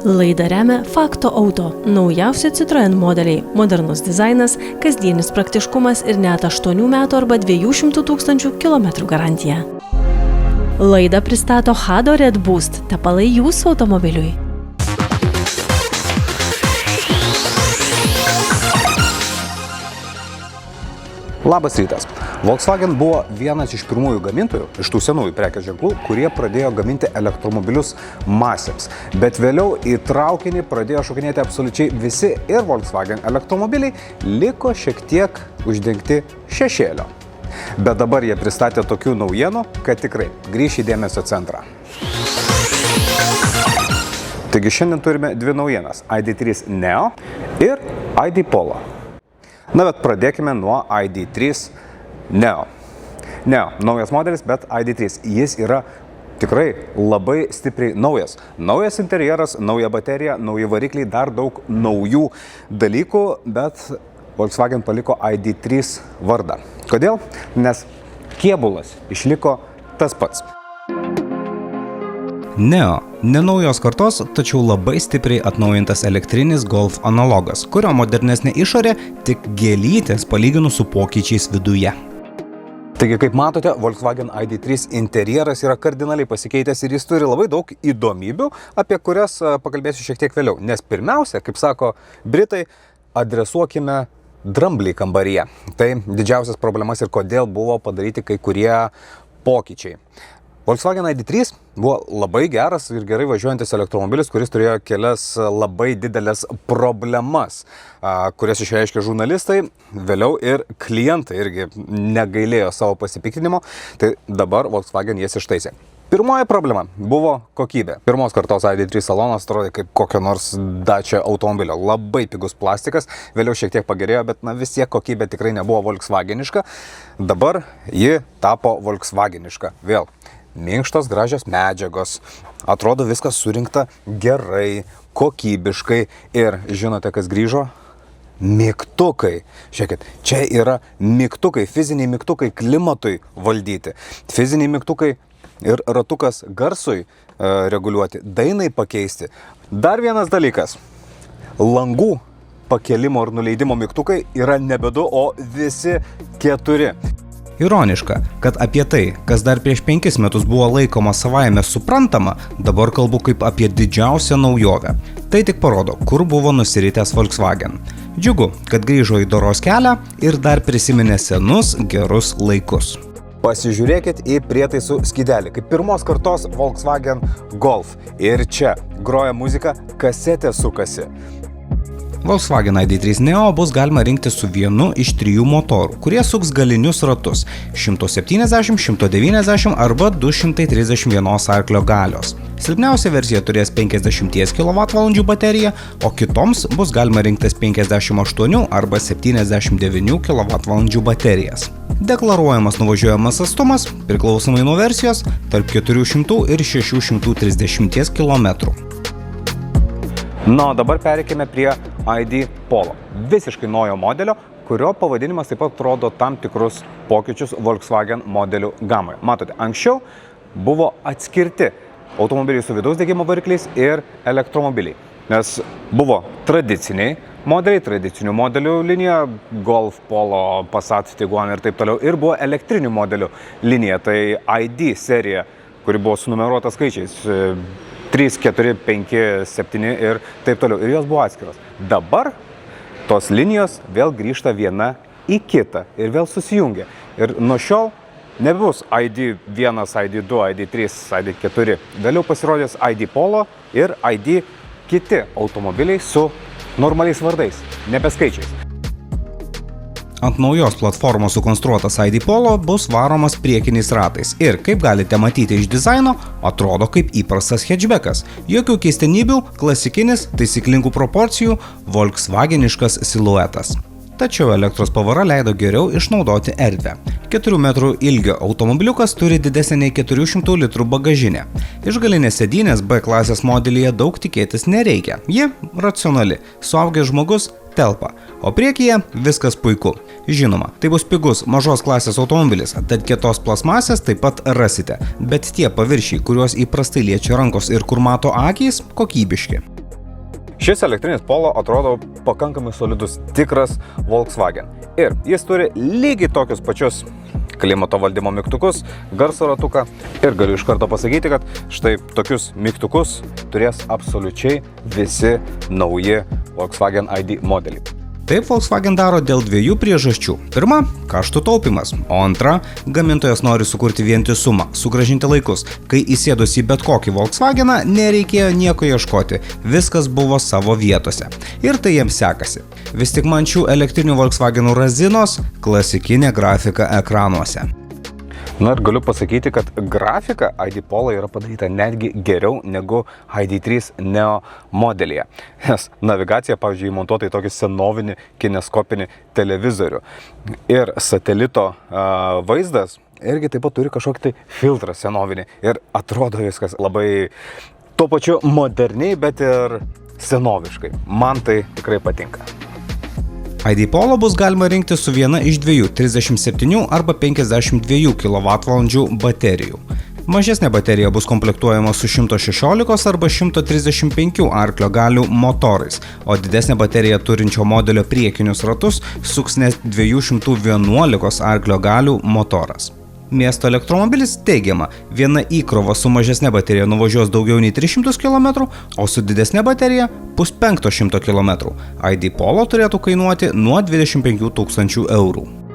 Laidą remia Fakto Auto, naujausi Citroen modeliai, modernus dizainas, kasdienis praktiškumas ir net 8 metų arba 200 000 kilometrų garantija. Laidą pristato Hado Red Boost, tepalai jūsų automobiliui. Labas rytas. Volkswagen buvo vienas iš pirmųjų gamintojų, iš tų senųjų prekės ženklų, kurie pradėjo gaminti elektromobilius masėms. Bet vėliau į traukinį pradėjo šokinėti absoliučiai visi ir Volkswagen elektromobiliai liko šiek tiek uždengti šešėlio. Bet dabar jie pristatė tokių naujienų, kad tikrai grįš į dėmesio centrą. Taigi šiandien turime dvi naujienas – ID.3 Neo ir ID Polo. Na, bet pradėkime nuo ID.3 Neo. Neo, naujas modelis, bet ID.3. Jis yra tikrai labai stipriai naujas. Naujas interjeras, nauja baterija, nauji varikliai, dar daug naujų dalykų, bet Volkswagen paliko ID.3 vardą. Kodėl? Nes kėbulas išliko tas pats. Neo – ne naujos kartos, tačiau labai stipriai atnaujintas elektrinis Golf analogas, kurio modernesnė išorė tik gėlytės palyginus su pokyčiais viduje. Taigi, kaip matote, Volkswagen ID.3 interjeras yra kardinaliai pasikeitęs ir jis turi labai daug įdomybių, apie kurias pakalbėsiu šiek tiek vėliau. Nes pirmiausia, kaip sako Britai, adresuokime dramblį kambaryje. Tai didžiausias problemas ir kodėl buvo padaryti kai kurie pokyčiai. Volkswagen ID.3 buvo labai geras ir gerai važiuojantis elektromobilis, kuris turėjo kelias labai didelės problemas, kurias išreiškė žurnalistai, vėliau ir klientai irgi negailėjo savo pasipiktinimo, tai dabar Volkswagen jas ištaisė. Pirmoji problema buvo kokybė. Pirmos kartos ID.3 salonas atrodė kaip kokio nors Dacia automobilio. Labai pigus plastikas, vėliau šiek tiek pagerėjo, bet vis tiek kokybė tikrai nebuvo Volkswageniška. Dabar ji tapo Volkswageniška vėl. Minkštos, gražios medžiagos, atrodo viskas surinkta gerai, kokybiškai ir žinote, kas grįžo? Mygtukai. Žiūrėkit, čia yra mygtukai, fiziniai mygtukai klimatui valdyti, fiziniai mygtukai ir ratukas garsui reguliuoti, dainai pakeisti. Dar vienas dalykas, langų pakelimo ir nuleidimo mygtukai yra nebe 2, o visi 4. Ironiška, kad apie tai, kas dar prieš 5 metus buvo laikoma savaime suprantama, dabar kalbu kaip apie didžiausią naujovę. Tai tik parodo, kur buvo nusiritęs Volkswagen. Džiugu, kad grįžo į doros kelią ir dar prisiminė senus gerus laikus. Pasižiūrėkit į prietaisų skydelį, kaip pirmos kartos Volkswagen Golf. Ir čia groja muzika, kasetė sukasi. Volkswagen ID.3 Neo bus galima rinkti su vienu iš 3 motorų, kurie suks galinius ratus 170, 190 arba 231 arklio galios. Silpniausia versija turės 50 kWh bateriją, o kitoms bus galima rinktis 58 arba 79 kWh baterijas. Deklaruojamas nuvažiuojamas atstumas, priklausomai nuo versijos, tarp 400 ir 630 km. Na, dabar pereikime prie ID Polo. Visiškai naujo modelio, kurio pavadinimas taip pat rodo tam tikrus pokyčius Volkswagen modelių gamoje. Matote, anksčiau buvo atskirti automobiliai su vidaus degimo varikliais ir elektromobiliai. Nes buvo tradiciniai modeliai, tradicinių modelių linija, Golf, Polo, Passat, Tiguan ir taip toliau. Ir buvo elektrinių modelių linija, tai ID serija, kuri buvo sunumeruota skaičiais. 3, 4, 5, 7 ir taip toliau. Ir jos buvo atskiros. Dabar tos linijos vėl grįžta viena į kitą ir vėl susijungia. Ir nuo šiol nebus ID1, ID2, ID3, ID4. Vėliau pasirodys ID Polo ir ID kiti automobiliai su normaliais vardais, nebe skaičiais. Ant naujos platformos sukonstruotas ID Polo bus varomas priekiniais ratais ir, kaip galite matyti iš dizaino, atrodo kaip įprastas hatchbackas. Jokių keistenybių, klasikinis, taisyklingų proporcijų, Volkswageniškas siluetas. Tačiau elektros pavara leido geriau išnaudoti erdvę. 4 metrų ilgio automobiliukas turi didesnę nei 400 litrų bagažinę. Iš galinės sėdynės B klasės modelyje daug tikėtis nereikia. Ji racionali, suaugęs žmogus telpa, o priekyje viskas puiku. Žinoma, tai bus pigus mažos klasės automobilis, tad kietos plasmasės taip pat rasite, bet tie paviršiai, kuriuos įprastai liečia rankos ir kur mato akys, kokybiški. Šis elektrinis Polo atrodo pakankamai solidus, tikras Volkswagen. Ir jis turi lygiai tokius pačius klimato valdymo mygtukus, garso ratuką. Ir galiu iš karto pasakyti, kad štai tokius mygtukus turės absoliučiai visi nauji Volkswagen ID modeliai. Taip Volkswagen daro dėl dviejų priežasčių. Pirma, kaštų taupimas, o antra, gamintojas nori sukurti vientisumą, sugrąžinti laikus, kai įsėdus į bet kokį Volkswageną nereikėjo nieko ieškoti, viskas buvo savo vietose. Ir tai jiems sekasi. Vis tik man šių elektrinių Volkswagenų razinos klasikinė grafika ekranuose. Na ir galiu pasakyti, kad grafika ID Polo yra padaryta netgi geriau negu ID3 Neo modelyje. Nes navigacija, pavyzdžiui, įmontuota į tokį senovinį kineskopinį televizorių. Ir satelito vaizdas irgi taip pat turi kažkokį tai filtrą senovinį. Ir atrodo viskas labai tuo pačiu moderniai, bet ir senoviškai. Man tai tikrai patinka. ID Polo bus galima rinkti su viena iš dviejų 37 arba 52 kWh baterijų. Mažesnė baterija bus komplektuojama su 116 arba 135 arklio galių motorais, o didesnė baterija turinčio modelio priekinius ratus suks net 211 arklio galių motoras. Miesto elektromobilis teigiama, viena įkrova su mažesnė baterija nuvažiuos daugiau nei 300 km, o su didesnė baterija pus 500 km. ID Polo turėtų kainuoti nuo 25 000 eurų.